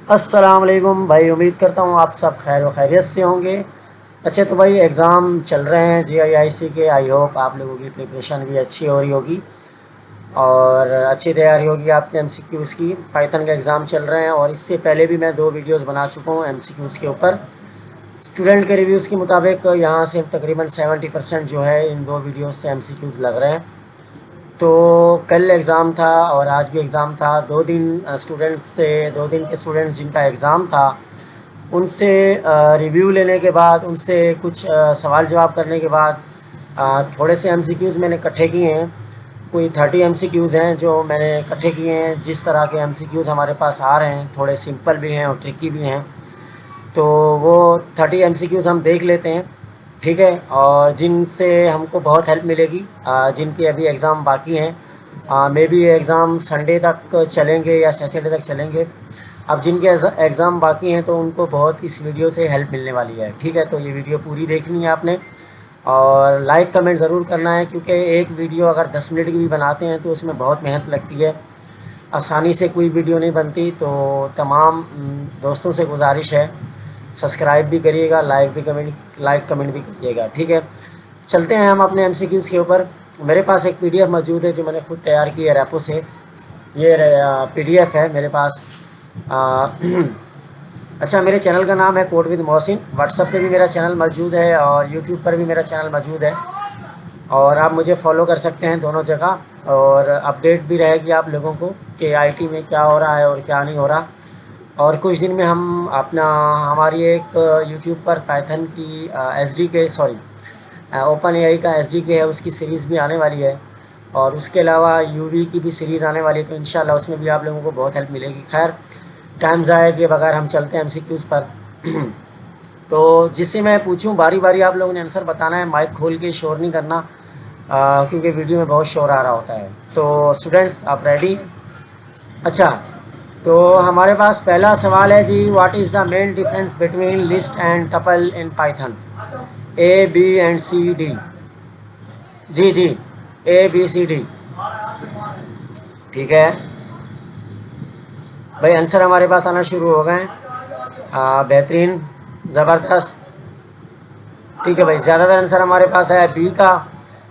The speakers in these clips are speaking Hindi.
अस्सलाम वालेकुम भाई। उम्मीद करता हूँ आप सब खैर व खैरियत से होंगे। अच्छा तो भाई एग्ज़ाम चल रहे हैं GIIC के। आई होप आप लोगों की प्रिपरेशन भी अच्छी हो रही होगी और अच्छी तैयारी होगी आपके MCQs की। पाइथन का एग्ज़ाम चल रहे हैं और इससे पहले भी मैं 2 वीडियोस बना चुका हूँ MCQs के ऊपर। स्टूडेंट के रिव्यूज़ के मुताबिक यहाँ से तकरीबन 70% जो है इन 2 वीडियोस से MCQs लग रहे हैं। तो कल एग्ज़ाम था और आज भी एग्ज़ाम था। 2 दिन स्टूडेंट्स से 2 दिन के स्टूडेंट्स जिनका एग्ज़ाम था उनसे रिव्यू लेने के बाद, उनसे कुछ सवाल जवाब करने के बाद थोड़े से MCQs मैंने इकट्ठे किए हैं। कोई 30 MCQs हैं जो मैंने इकट्ठे किए हैं। जिस तरह के MCQs हमारे पास आ रहे हैं, थोड़े सिंपल भी हैं और ट्रिकी भी हैं, तो वो 30 MCQs हम देख लेते हैं, ठीक है। और जिनसे हमको बहुत हेल्प मिलेगी, जिनके अभी एग्ज़ाम बाकी हैं, मे बी ये एग्ज़ाम संडे तक चलेंगे या सैटरडे तक चलेंगे। अब जिनके एग्ज़ाम बाकी हैं तो उनको बहुत इस वीडियो से हेल्प मिलने वाली है, ठीक है। तो ये वीडियो पूरी देखनी है आपने और लाइक कमेंट ज़रूर करना है, क्योंकि एक वीडियो अगर 10 मिनट की भी बनाते हैं तो उसमें बहुत मेहनत लगती है। आसानी से कोई वीडियो नहीं बनती। तो तमाम दोस्तों से गुजारिश है, सब्सक्राइब भी करिएगा, लाइक कमेंट भी करिएगा, ठीक है। चलते हैं हम अपने MCQs के ऊपर। मेरे पास एक PDF मौजूद है जो मैंने खुद तैयार की है रेपो से। ये PDF है मेरे पास। आ, अच्छा, मेरे चैनल का नाम है कोड विद मोहसिन। व्हाट्सएप पे भी मेरा चैनल मौजूद है और यूट्यूब पर भी मेरा चैनल मौजूद है और आप मुझे फॉलो कर सकते हैं दोनों जगह। और अपडेट भी रहेगी आप लोगों को कि IT में क्या हो रहा है और क्या नहीं हो रहा। और कुछ दिन में हम अपना हमारी एक यूट्यूब पर पाइथन की SDK, सॉरी, OpenAI का SDK है, उसकी सीरीज़ भी आने वाली है। और उसके अलावा UV की भी सीरीज़ आने वाली है, तो इंशाल्लाह उसमें भी आप लोगों को बहुत हेल्प मिलेगी। खैर, टाइम ज़ाया किए बगैर हम चलते हैं MCQs पर। तो जिससे मैं पूछूं बारी बारी आप लोगों ने आंसर बताना है, माइक खोल के शोर नहीं करना, क्योंकि वीडियो में बहुत शोर आ रहा होता है। तो स्टूडेंट्स, आप रेडी? अच्छा, तो हमारे पास पहला सवाल है जी, what is the main difference between list and tuple in Python? ABCD। जी जी, ABCD, ठीक है भाई। आंसर हमारे पास आना शुरू हो गए। बेहतरीन, ज़बरदस्त, ठीक है भाई। ज़्यादातर आंसर हमारे पास है B का,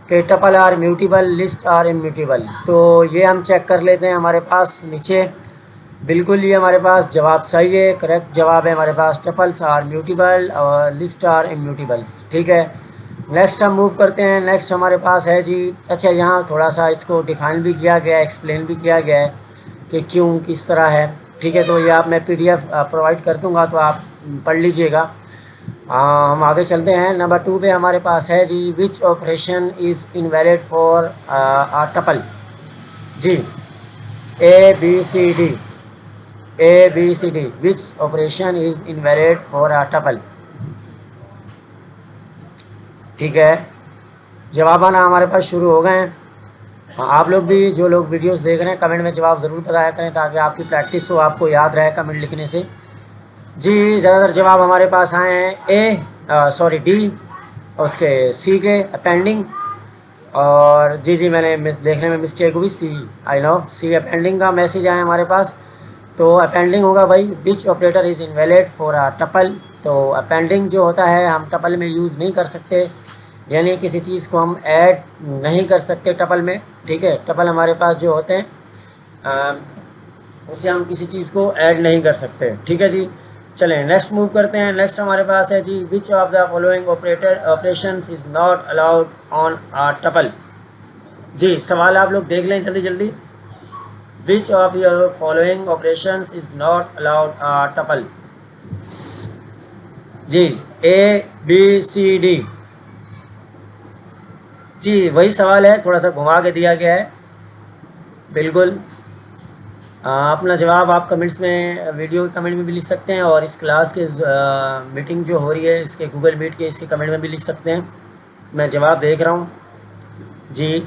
कि tuple are mutable, list are immutable. तो ये हम चेक कर लेते हैं हमारे पास नीचे। बिल्कुल ये हमारे पास जवाब सही है, करेक्ट जवाब है हमारे पास। टपल्स आर म्यूटेबल और लिस्ट आर इम्यूटेबल्स, ठीक है। नेक्स्ट हम मूव करते हैं। नेक्स्ट हमारे पास है जी, अच्छा, यहाँ थोड़ा सा इसको डिफाइन भी किया गया है, एक्सप्लेन भी किया गया है कि क्यों किस तरह है, ठीक है। तो ये आप मैं PDF प्रोवाइड कर दूँगा, तो आप पढ़ लीजिएगा। हम आगे चलते हैं। नंबर 2 पे हमारे पास है जी, which operation is invalid for tuple? जी, ABCD, ABCD, which operation is invalid for tuple, ठीक है। जवाब आना हमारे पास शुरू हो गए हैं। आप लोग भी, जो लोग वीडियोस देख रहे हैं, कमेंट में जवाब ज़रूर बताया करें ताकि आपकी प्रैक्टिस हो, आपको याद रहे कमेंट लिखने से। जी, ज़्यादातर जवाब हमारे पास आए हैं D, उसके C के अपेंडिंग। और जी जी, मैंने देखने में मिस्टेक हुई, C, I know, C appending का मैसेज आया हमारे पास। तो अपेंडिंग होगा भाई, which operator is invalid for tuple. तो अपेंडिंग जो होता है हम टपल में यूज़ नहीं कर सकते, यानी किसी चीज़ को हम ऐड नहीं कर सकते टपल में, ठीक है। टपल हमारे पास जो होते हैं उससे हम किसी चीज़ को ऐड नहीं कर सकते, ठीक है जी। चलें नेक्स्ट मूव करते हैं। नेक्स्ट हमारे पास है जी, which of the following operations is not allowed on tuple? जी, सवाल आप लोग देख लें जल्दी जल्दी। Which of your following operations is not allowed tuple? जी, ABCD। जी, वही सवाल है, थोड़ा सा घुमा के दिया गया है। बिल्कुल, अपना जवाब आप कमेंट्स में, वीडियो के कमेंट में भी लिख सकते हैं और इस क्लास के मीटिंग जो हो रही है इसके गूगल मीट के, इसके कमेंट में भी लिख सकते हैं। मैं जवाब देख रहा हूँ। जी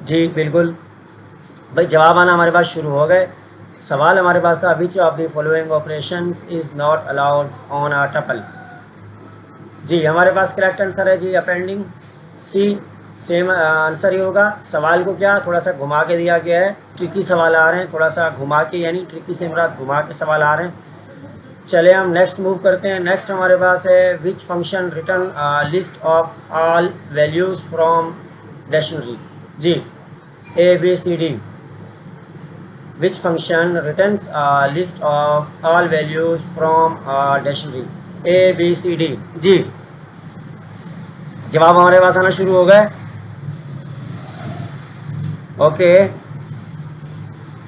जी, बिल्कुल भाई, जवाब आना हमारे पास शुरू हो गए। सवाल हमारे पास था, which of the following operations is not allowed on tuple? जी, हमारे पास करेक्ट आंसर है जी अपेंडिंग, C। सेम आंसर ही होगा। सवाल को क्या थोड़ा सा घुमा के दिया गया है, ट्रिकी सवाल आ रहे हैं, थोड़ा सा घुमा के, यानी ट्रिकी से मेरा घुमा के सवाल आ रहे हैं। चले हम नेक्स्ट मूव करते हैं। नेक्स्ट हमारे पास है which function return list of all values from dictionary. जी, A B C D. Which function returns list of all values from dictionary, A B C D. जी, जवाब हमारे पास आना शुरू हो गए। ओके,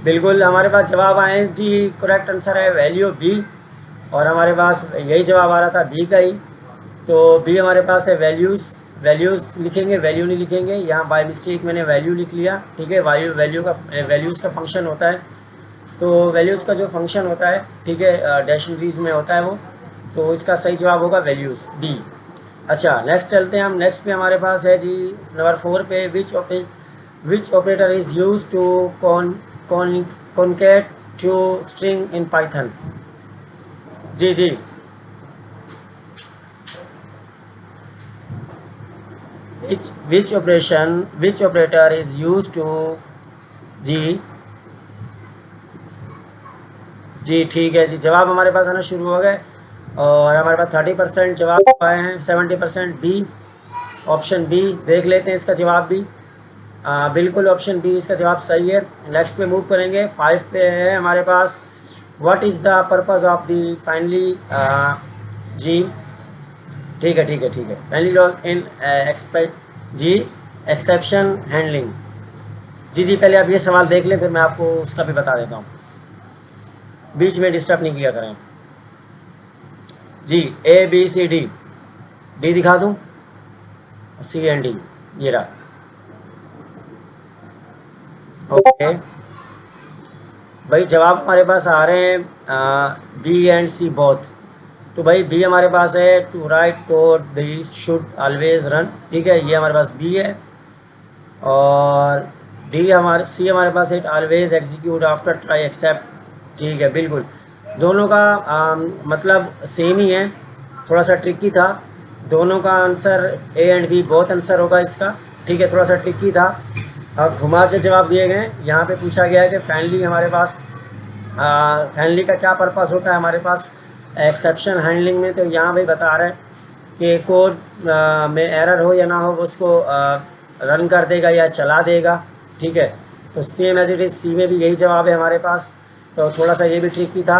बिल्कुल हमारे पास जवाब आए जी। करेक्ट आंसर है वैल्यू बी, और हमारे पास यही जवाब आ रहा था बी का ही। तो बी हमारे पास है वैल्यूज़। वैल्यूज़ लिखेंगे, वैल्यू नहीं लिखेंगे। यहाँ बाय मिस्टेक मैंने वैल्यू लिख लिया, ठीक है। वैल्यूज़ का फंक्शन होता है, तो वैल्यूज़ का जो फंक्शन होता है, ठीक है, डिक्शनरीज में होता है वो, तो इसका सही जवाब होगा वैल्यूज़, बी। अच्छा, नेक्स्ट चलते हैं हम। नेक्स्ट पे हमारे पास है जी नंबर 4 पे which operator is use to concat to string in Python. जी जी, which operator is used to। जी जी, ठीक है जी। जवाब हमारे पास आना शुरू हो गए, और हमारे पास 30% जवाब आए हैं, 70% बी, ऑप्शन बी। देख लेते हैं इसका जवाब भी। बिल्कुल ऑप्शन बी इसका जवाब सही है। नेक्स्ट पे मूव करेंगे। 5 पे है हमारे पास what is the purpose of the finally. जी, ठीक है ठीक है ठीक है। फाइनली लॉज इन जी एक्सेप्शन हैंडलिंग। जी जी, पहले आप ये सवाल देख लें, फिर मैं आपको उसका भी बता देता हूँ। बीच में डिस्टर्ब नहीं किया करें। जी, A B C D. D दिखा दूँ, सी एंड डी, ये रहा। ओके भाई, जवाब हमारे पास आ रहे हैं बी एंड सी बोथ। तो भाई बी हमारे पास है to write code the should always run, ठीक है, ये हमारे पास बी है। और सी हमारे पास है always execute after try except, ठीक है। बिल्कुल दोनों का मतलब सेम ही है, थोड़ा सा ट्रिकी था। दोनों का आंसर ए एंड बी बहुत आंसर होगा इसका, ठीक है। थोड़ा सा ट्रिकी था, घुमा के जवाब दिए गए। यहाँ पे पूछा गया है कि फाइनली हमारे पास फाइनली का क्या पर्पस होता है हमारे पास एक्सेप्शन हैंडलिंग में। तो यहाँ भाई बता रहा है कि कोड में एरर हो या ना हो, वो उसको रन कर देगा या चला देगा, ठीक है। तो same as it is C में भी यही जवाब है हमारे पास। तो थोड़ा सा ये भी ट्रिकी था,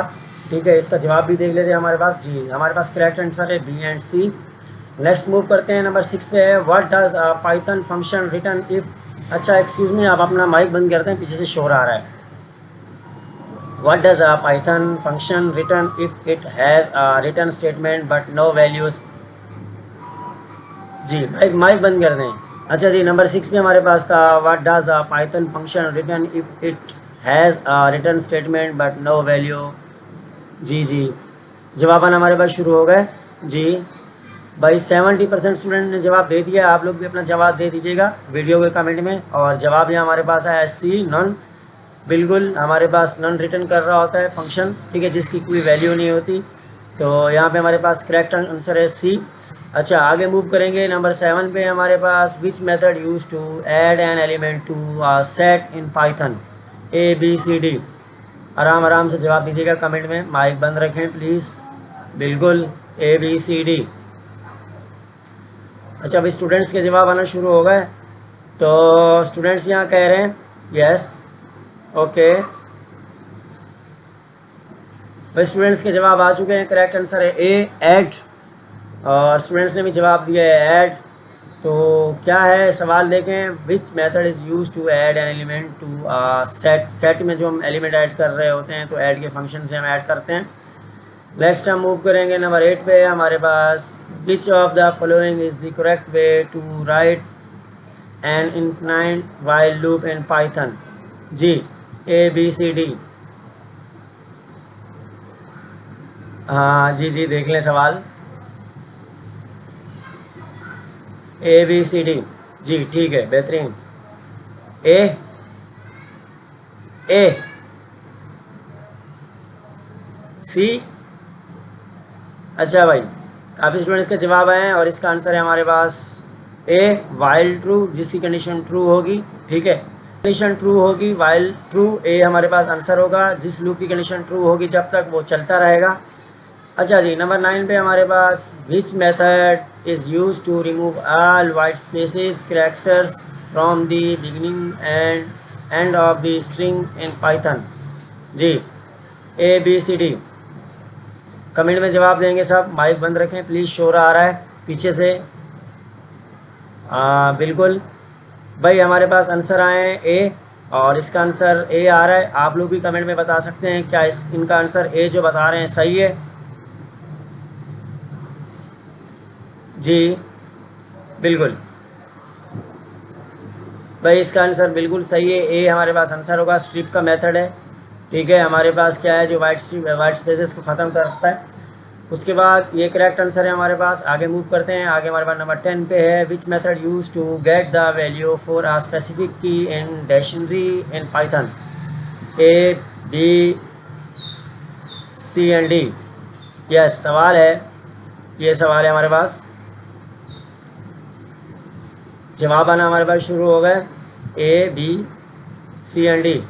ठीक है। इसका जवाब भी देख लेते हैं हमारे पास। जी, हमारे पास करेक्ट आंसर है B and C. Next move करते हैं। नंबर 6 पे है what does Python function return if. अच्छा एक्सक्यूज़ मी, आप अपना माइक बंद करते हैं, पीछे से शोर आ रहा है। What does a Python function return if it has a return statement but no values। जी, माइक बंद कर दें। अच्छा जी, नंबर 6 में हमारे पास था What does a Python function return if it has a return statement but no value। जी जी, जवाब आना हमारे पास शुरू हो गए। जी भाई 70% स्टूडेंट ने जवाब दे दिया। आप लोग भी अपना जवाब दे दीजिएगा वीडियो के कमेंट में। और जवाब यहाँ हमारे पास है सी, नन। बिल्कुल हमारे पास नन रिटर्न कर रहा होता है फंक्शन, ठीक है, जिसकी कोई वैल्यू नहीं होती। तो यहाँ पे हमारे पास करेक्ट आंसर है सी। अच्छा, आगे मूव करेंगे। नंबर 7 पे हमारे पास which method use to add an element to set in Python, A B C D. आराम आराम से जवाब दीजिएगा कमेंट में, माइक बंद रखें प्लीज़। बिल्कुल ए बी सी डी। अच्छा, अभी स्टूडेंट्स के जवाब आना शुरू हो गए। तो स्टूडेंट्स यहाँ कह रहे हैं यस, ओके भाई स्टूडेंट्स के जवाब आ चुके हैं। करेक्ट आंसर है ए, ऐड। और स्टूडेंट्स ने भी जवाब दिया है ऐड। तो क्या है सवाल देखें, which method is use to add an element to set में जो हम एलिमेंट ऐड कर रहे होते हैं, तो ऐड के फंक्शन से हम ऐड करते हैं। नेक्स्ट हम मूव करेंगे। नंबर 8 पे हमारे पास which of the following is the correct way to write an infinite while loop in Python. जी, ए बी सी डी। हाँ जी जी, देख लें सवाल, ए बी सी डी। जी ठीक है, बेहतरीन। ए सी। अच्छा भाई, काफ़ी स्टूडेंट्स के जवाब आए हैं और इसका आंसर है हमारे पास ए, वाइल ट्रू, जिसकी कंडीशन ट्रू होगी, ठीक है। कंडीशन ट्रू होगी, वाइल ट्रू, ए हमारे पास आंसर होगा। जिस लूप की कंडीशन ट्रू होगी जब तक वो चलता रहेगा, अच्छा जी, नंबर 9 पे हमारे पास which method is use to remove all white spaces characters from the beginning and of the string in Python. जी, A B C D. Comment में जवाब देंगे सब। माइक बंद रखें प्लीज़, शोर आ रहा है पीछे से। बिल्कुल भाई, हमारे पास आंसर आए हैं ए, और इसका आंसर ए आ रहा है। आप लोग भी कमेंट में बता सकते हैं क्या इनका आंसर ए जो बता रहे हैं सही है। जी बिल्कुल भाई, इसका आंसर बिल्कुल सही है, ए हमारे पास आंसर होगा। स्ट्रिप का मेथड है, ठीक है। हमारे पास क्या है जो वाइट स्पेसेस को ख़त्म करता है। उसके बाद ये करेक्ट आंसर है हमारे पास। आगे मूव करते हैं। आगे हमारे पास नंबर 10 पे है which method use to get the value for a specific key in dictionary in Python. A B C and D. Yes, सवाल है, ये सवाल है हमारे पास। जवाब आना हमारे पास शुरू हो गए। A B C and D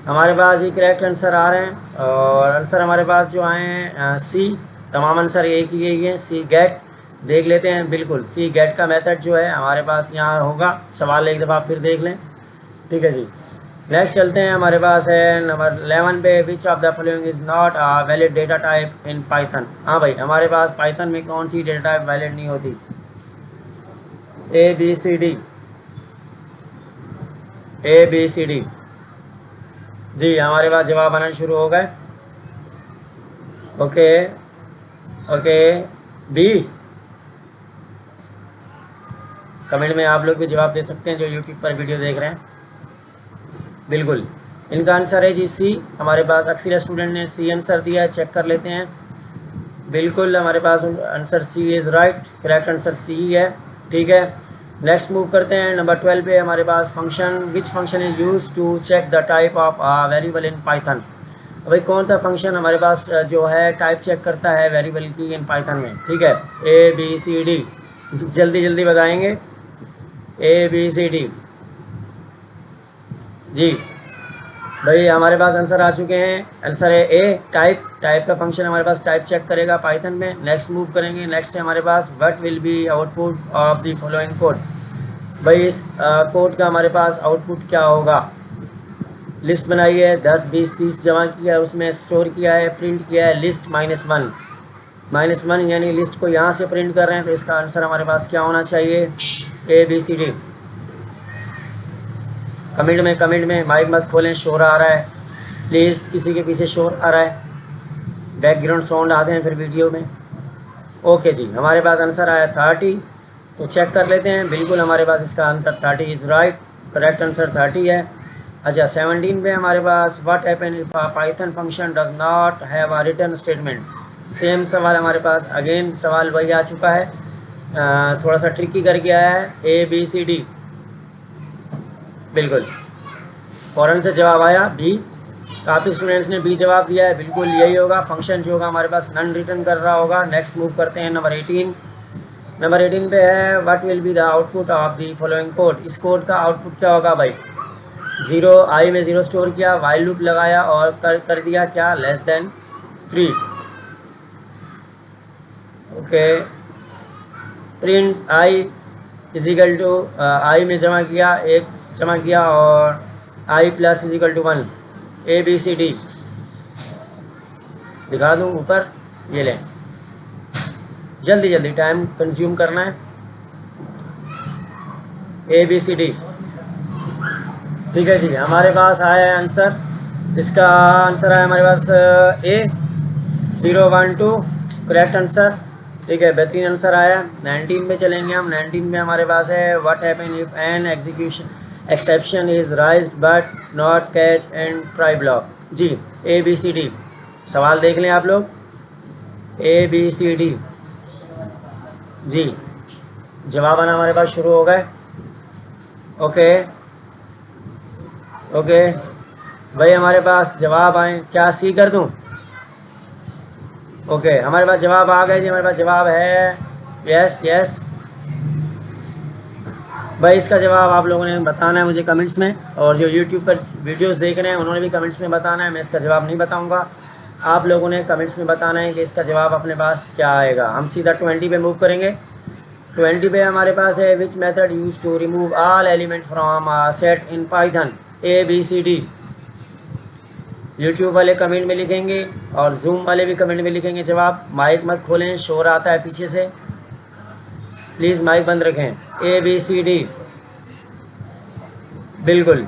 हमारे पास ये करेक्ट आंसर आ रहे हैं। और आंसर हमारे पास जो आए हैं सी, तमाम आंसर एक ही है। सी गेट देख लेते हैं। बिल्कुल सी गेट का मेथड जो है हमारे पास यहाँ होगा। सवाल एक दफ़ा फिर देख लें, ठीक है जी। नेक्स्ट चलते हैं। हमारे पास है नंबर 11 पे विच of the following is not a valid data type in Python. हाँ भाई, हमारे पास पाइथन में कौन सी डेटा टाइप वैलिड नहीं होती। A B C D, A B C D. जी, हमारे पास जवाब आना शुरू हो गए। Okay okay, B. कमेंट में आप लोग भी जवाब दे सकते हैं जो यूट्यूब पर वीडियो देख रहे हैं। बिल्कुल इनका आंसर है जी सी। हमारे पास अक्सर स्टूडेंट ने सी आंसर दिया है, चेक कर लेते हैं। बिल्कुल हमारे पास answer C is right, correct answer C ही है, ठीक है। नेक्स्ट मूव करते हैं। नंबर 12 पे हमारे पास function which function is use to check the type of variable in Python. भाई कौन सा फंक्शन हमारे पास जो है टाइप चेक करता है वेरिएबल की इन पाइथन में, ठीक है। ए बी सी डी, जल्दी जल्दी बताएंगे। ए बी सी डी। जी भाई, हमारे पास आंसर आ चुके हैं। आंसर है ए टाइप। टाइप का फंक्शन हमारे पास टाइप चेक करेगा पाइथन में। नेक्स्ट मूव करेंगे। नेक्स्ट है हमारे पास what will be output of the following code. भाई इस कोड का हमारे पास आउटपुट क्या होगा। लिस्ट बनाई है, 10 20 30 जमा किया है, उसमें स्टोर किया है, प्रिंट किया है लिस्ट -1 यानी लिस्ट को यहाँ से प्रिंट कर रहे हैं। तो इसका आंसर हमारे पास क्या होना चाहिए। A B C D. Comment में माइक मत खोलें, शोर आ रहा है प्लीज़। किसी के पीछे शोर आ रहा है, बैकग्राउंड साउंड आते हैं फिर वीडियो में। ओके जी, हमारे पास आंसर आया 30। तो चेक कर लेते हैं। बिल्कुल हमारे पास इसका answer 30 is right, correct answer 30 है। अच्छा, 17 पे हमारे पास what happen if Python function does not have a return statement. Same सवाल हमारे पास, अगेन सवाल वही आ चुका है, थोड़ा सा ट्रिकी कर गया है। A B C D. बिल्कुल फ़ौरन से जवाब आया बी। काफ़ी स्टूडेंट्स ने बी जवाब दिया है। बिल्कुल यही होगा, फंक्शन जो होगा हमारे पास नन रिटर्न कर रहा होगा। नेक्स्ट मूव करते हैं नंबर 18। नंबर 18 पे है what will be the output of the following code. इस कोड का आउटपुट क्या होगा भाई। 0 आई में 0 स्टोर किया, वाइल लूप लगाया और कर दिया क्या, <3। Okay, print I is equal to I में जमा किया, 1 जमा किया और I plus is equal to 1। A B C D दिखा दूँ ऊपर, ये लें। जल्दी जल्दी, टाइम कंज्यूम करना है। ए बी सी डी, ठीक है जी। हमारे पास आया है आंसर। इसका आंसर है हमारे पास ए 0 1 2, करेक्ट आंसर, ठीक है। बेहतरीन आंसर आया। 19 में चलेंगे हम। 19 में हमारे पास है what happen if an exception is raised but not catch and try block. जी, ए बी सी डी। सवाल देख लें आप लोग। ए बी सी डी। जी, जवाब आना हमारे पास शुरू हो गए। ओके ओके भाई, हमारे पास जवाब आए, क्या सी कर दूं। ओके, हमारे पास जवाब आ गए जी। हमारे पास जवाब है यस यस। भाई इसका जवाब आप लोगों ने बताना है मुझे कमेंट्स में, और जो यूट्यूब पर वीडियोस देख रहे हैं उन्होंने भी कमेंट्स में बताना है। मैं इसका जवाब नहीं बताऊंगा। आप लोगों ने कमेंट्स में बताना है कि इसका जवाब अपने पास क्या आएगा। हम सीधा 20 पे मूव करेंगे। 20 पे हमारे पास है which method use to remove all element from set in Python, A B C D. YouTube वाले कमेंट में लिखेंगे और जूम वाले भी कमेंट में लिखेंगे जवाब। माइक मत खोलें, शोर आता है पीछे से, प्लीज़ माइक बंद रखें। ए बी सी डी, बिल्कुल।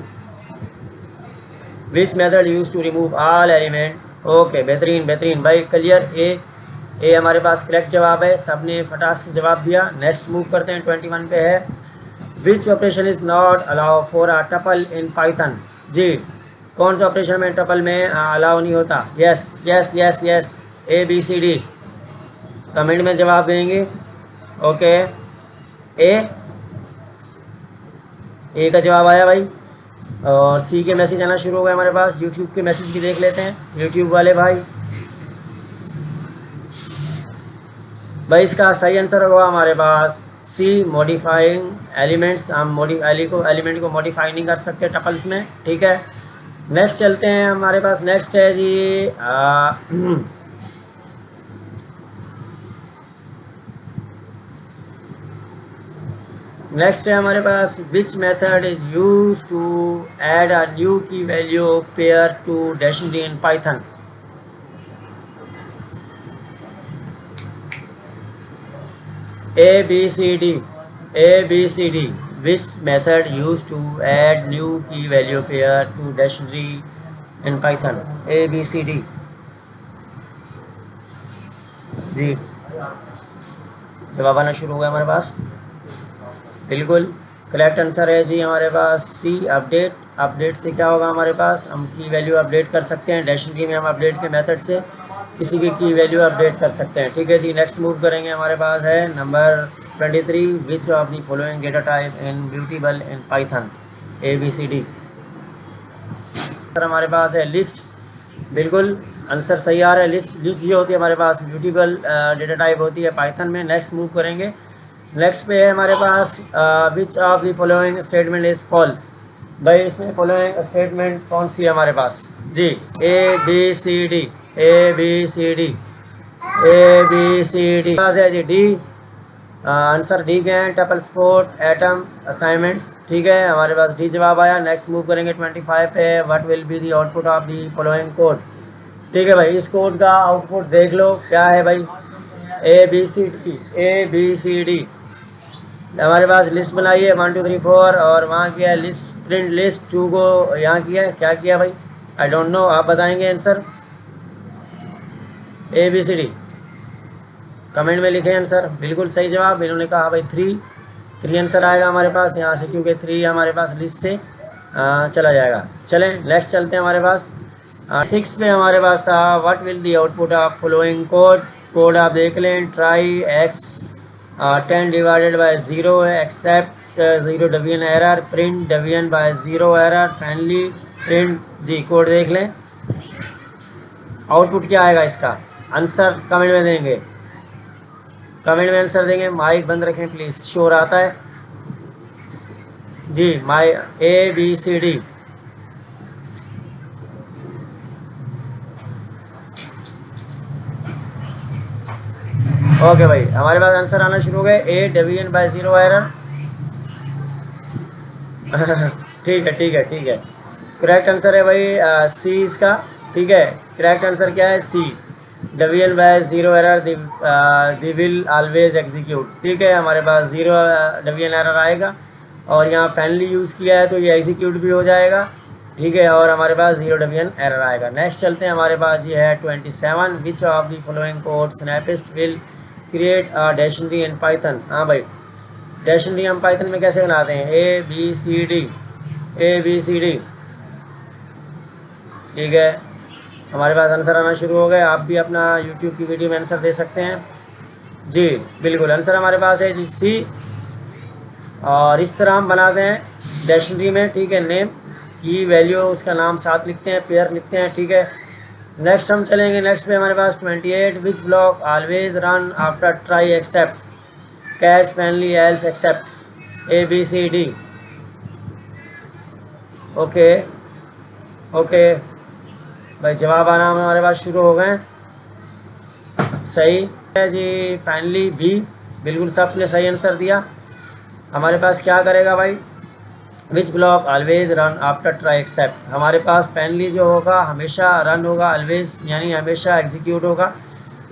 Which method use to remove all element, okay, बेहतरीन बेहतरीन भाई, क्लियर। ए हमारे पास करेक्ट जवाब है, सब ने फटाक से जवाब दिया। नेक्स्ट मूव करते हैं, 21 पे है which operation is not allow for a tuple in Python. जी, कौन सा ऑपरेशन में टपल में अलाउ नहीं होता? Yes yes yes yes, A B C D, comment में जवाब देंगे। ओके, ए का जवाब आया भाई, और सी के मैसेज आना शुरू हो गए हमारे पास। यूट्यूब के मैसेज भी देख लेते हैं, यूट्यूब वाले भाई। भाई इसका सही आंसर होगा हमारे पास सी, मॉडिफाइंग एलिमेंट्स। हम एलिमेंट को मॉडिफाई नहीं कर सकते टपल्स में, ठीक है। नेक्स्ट चलते हैं, हमारे पास नेक्स्ट है जी नेक्स्ट है हमारे पास which method is use to add a new key value pair to dictionary in Python. A B C D, A B C D, which method use to add new key value pair to dictionary in Python, A B C D. जी, जवाब आना शुरू हो गया हमारे पास, बिल्कुल करेक्ट आंसर है जी हमारे पास सी, अपडेट। अपडेट से क्या होगा हमारे पास, हम की वैल्यू अपडेट कर सकते हैं। डैशनरी में हम अपडेट के मेथड से किसी की वैल्यू अपडेट कर सकते हैं, ठीक है जी। नेक्स्ट मूव करेंगे, हमारे पास है number 23 which of the following data type in mutable in Python, A B C D. Sir हमारे पास है लिस्ट, बिल्कुल आंसर सही आ रहा है। लिस्ट जो होती है हमारे पास म्यूटेबल डेटा टाइप होती है पाइथन में। नेक्स्ट मूव करेंगे, नेक्स्ट पे है हमारे पास which of the following statement is false. भाई इसमें फॉलोइंग स्टेटमेंट कौन सी है हमारे पास? जी, A B C D, A B C D, A B C D पास है जी डी। आंसर डी के हैं, टपल स्पोर्ट एटम असाइनमेंट्स, ठीक है, हमारे पास डी जवाब आया। नेक्स्ट मूव करेंगे 25 पे, what will be the output of the following code. ठीक है भाई, इस कोड का आउटपुट देख लो क्या है भाई, A B C D, A B C D. हमारे पास लिस्ट बनाई है 1 2 3 4, और वहाँ किया है लिस्ट, प्रिंट लिस्ट 2 को यहाँ किया है, क्या किया भाई आई डोंट नो, आप बताएंगे answer. A B C D comment में लिखें आंसर, बिल्कुल सही जवाब। इन्होंने कहा भाई 3 आंसर आएगा हमारे पास यहाँ से, क्योंकि 3 हमारे पास लिस्ट से चला जाएगा। चलें नेक्स्ट चलते हैं हमारे पास 6 पे हमारे पास था what will the output of following code आप देख लें। ट्राई एक्स 10 डिवाइडेड बाय 0 है, except 0 division error, print division by 0 error, finally print. जी कोड देख लें, आउटपुट क्या आएगा इसका, आंसर कमेंट में देंगे, कमेंट में आंसर देंगे। माइक बंद रखें प्लीज़, शोर आता है जी। A B C D, okay भाई, हमारे पास आंसर आना शुरू हो गए। ए डिवीजन बाय 0 एरर ठीक है ठीक है ठीक है, करेक्ट आंसर है भाई सी इसका, ठीक है। करेक्ट आंसर क्या है, C, division by 0 error the will always execute, ठीक है। हमारे पास 0 डिवीजन एरर आएगा, और यहाँ फाइनली यूज़ किया है तो ये एग्जीक्यूट भी हो जाएगा, ठीक है, और हमारे पास 0 डिवीजन एरर आएगा। नेक्स्ट चलते हैं, हमारे पास ये है 27 which of the following code snippet will create a dictionary in Python. हाँ भाई, डिक्शनरी हम पाइथन में कैसे बनाते हैं, A B C D, A B C D, ठीक है। हमारे पास आंसर आना शुरू हो गए, आप भी अपना यूट्यूब की वीडियो में आंसर दे सकते हैं जी, बिल्कुल आंसर हमारे पास है जी सी। और इस तरह हम बनाते हैं डिक्शनरी में, ठीक है। नेम की वैल्यू उसका नाम साथ लिखते हैं, पेयर लिखते हैं, ठीक है। नेक्स्ट हम चलेंगे, नेक्स्ट पे हमारे पास 28 which block always run after try except, catch finally else except, A B C D, okay okay भाई जवाब आना हमारे पास शुरू हो गए। सही है जी। फाइनली बी, बिल्कुल सब ने सही आंसर दिया। हमारे पास क्या करेगा भाई, which block always run after try except. हमारे पास फाइनली जो होगा हमेशा रन होगा, ऑलवेज यानी हमेशा एग्जीक्यूट होगा।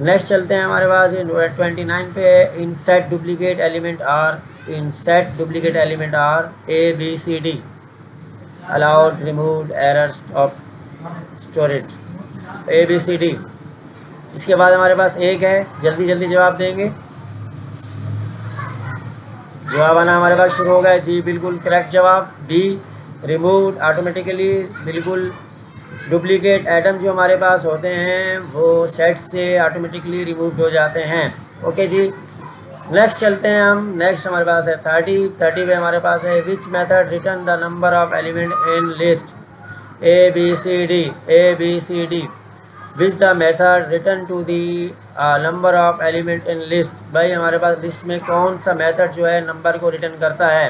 नेक्स्ट चलते हैं हमारे पास 29 पे। In set duplicate element are, in set duplicate element are A B C D, allowed remove errors of storage A B C D. इसके बाद हमारे पास एक है, जल्दी जल्दी जवाब देंगे। जवाब आना हमारे पास शुरू हो गया जी, बिल्कुल करेक्ट जवाब बी, रिमूव ऑटोमेटिकली। बिल्कुल डुप्लीकेट एटम जो हमारे पास होते हैं वो सेट से ऑटोमेटिकली रिमूव हो जाते हैं। ओके जी, नेक्स्ट चलते हैं हम। नेक्स्ट हमारे पास है 30 पे हमारे पास है which method return the number of element in list A B C D, which the method return to the number of element in list. भाई हमारे पास लिस्ट में कौन सा मेथड जो है नंबर को रिटर्न करता है।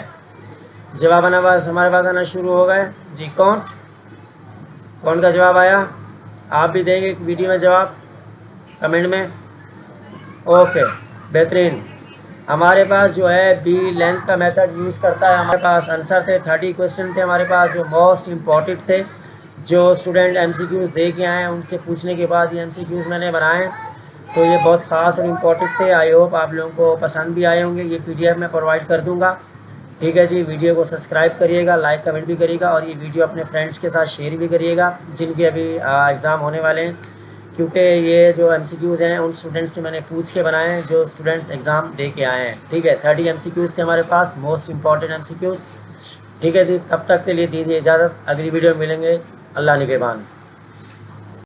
जवाब आना बस हमारे पास आना शुरू हो गए जी। कौन का जवाब आया, आप भी देंगे वीडियो में जवाब कमेंट में। ओके बेहतरीन। हमारे पास जो है बी लेंथ का मेथड यूज़ करता है। हमारे पास आंसर थे 30 क्वेश्चन थे हमारे पास जो मोस्ट इम्पॉर्टेंट थे, जो स्टूडेंट एमसीक्यूज़ दे के आए हैं उनसे पूछने के बाद ये एमसीक्यूज़ मैंने बनाए, तो ये बहुत ख़ास और इम्पॉर्टेंट थे। आई होप आप लोगों को पसंद भी आए होंगे। ये पीडीएफ में प्रोवाइड कर दूंगा। ठीक है जी, वीडियो को सब्सक्राइब करिएगा, लाइक कमेंट भी करिएगा और ये वीडियो अपने फ्रेंड्स के साथ शेयर भी करिएगा जिनके अभी एग्ज़ाम होने वाले हैं, क्योंकि ये जो एमसीक्यूज़ हैं उन स्टूडेंट्स से मैंने पूछ के बनाए हैं जो स्टूडेंट्स एग्ज़ाम दे के आए हैं। ठीक है, 30 एमसीक्यूज़ थे हमारे पास, मोस्ट इंपॉर्टेंट एमसीक्यूज़। ठीक है जी, तब तक के लिए दीजिए इजाज़त, अगली वीडियो में मिलेंगे। अल्लाह निगहबान।